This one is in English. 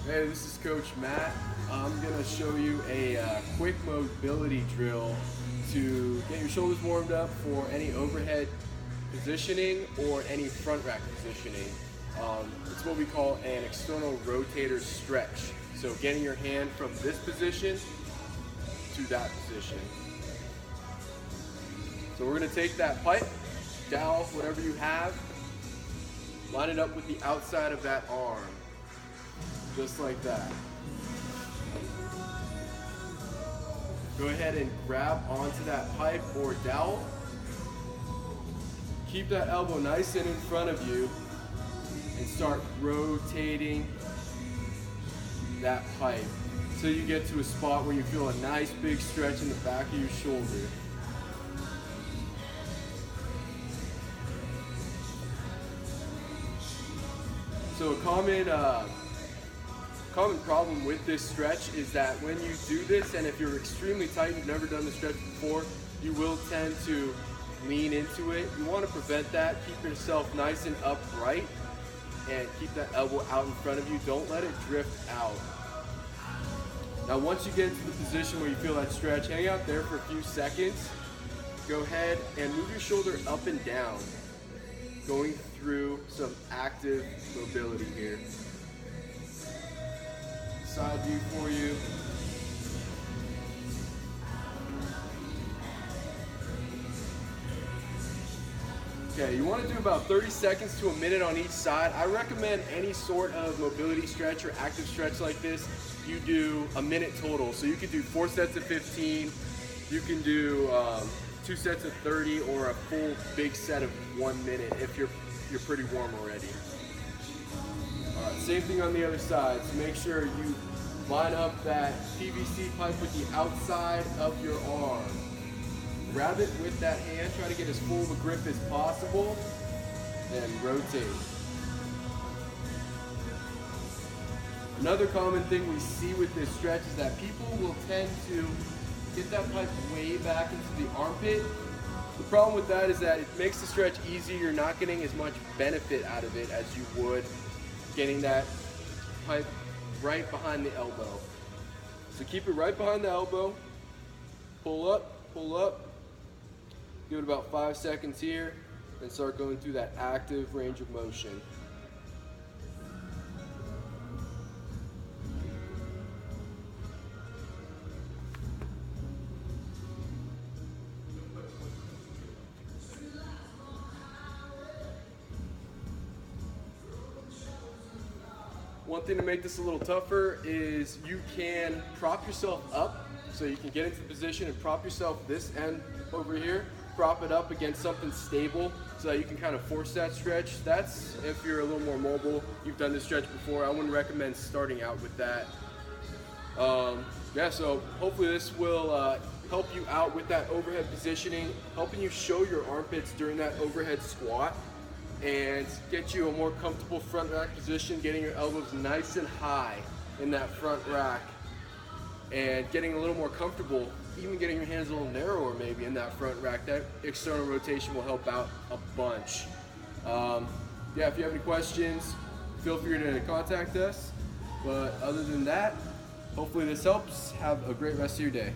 Hey, this is Coach Matt. I'm going to show you a quick mobility drill to get your shoulders warmed up for any overhead positioning or any front rack positioning. It's what we call an external rotator stretch. So getting your hand from this position to that position. So we're going to take that pipe, dowel, whatever you have, line it up with the outside of that arm. Just like that. Go ahead and grab onto that pipe or dowel. Keep that elbow nice and in front of you and start rotating that pipe until you get to a spot where you feel a nice big stretch in the back of your shoulder. So a common problem with this stretch is that when you do this, and if you're extremely tight, you've never done the stretch before, you will tend to lean into it. You want to prevent that. Keep yourself nice and upright and keep that elbow out in front of you. Don't let it drift out. Now once you get into the position where you feel that stretch, hang out there for a few seconds. Go ahead and move your shoulder up and down, going through some active mobility here. Side view for you. Okay, you want to do about 30 seconds to a minute on each side. I recommend any sort of mobility stretch or active stretch like this, you do a minute total. So you could do 4 sets of 15, you can do 2 sets of 30, or a full big set of 1 minute if you're pretty warm already. Same thing on the other side, so make sure you line up that PVC pipe with the outside of your arm. Grab it with that hand, try to get as full of a grip as possible, and rotate. Another common thing we see with this stretch is that people will tend to get that pipe way back into the armpit. The problem with that is that it makes the stretch easier. You're not getting as much benefit out of it as you would getting that pipe right behind the elbow. So keep it right behind the elbow. Pull up. Give it about 5 seconds here and start going through that active range of motion. One thing to make this a little tougher is you can prop yourself up, so you can get into the position and prop yourself this end over here, prop it up against something stable so that you can kind of force that stretch. That's if you're a little more mobile, you've done this stretch before. I wouldn't recommend starting out with that. Yeah, so hopefully this will help you out with that overhead positioning, helping you show your armpits during that overhead squat, and get you a more comfortable front rack position, getting your elbows nice and high in that front rack, and getting a little more comfortable, even getting your hands a little narrower maybe in that front rack. That external rotation will help out a bunch. Yeah, if you have any questions, feel free to contact us. But other than that, hopefully this helps. Have a great rest of your day.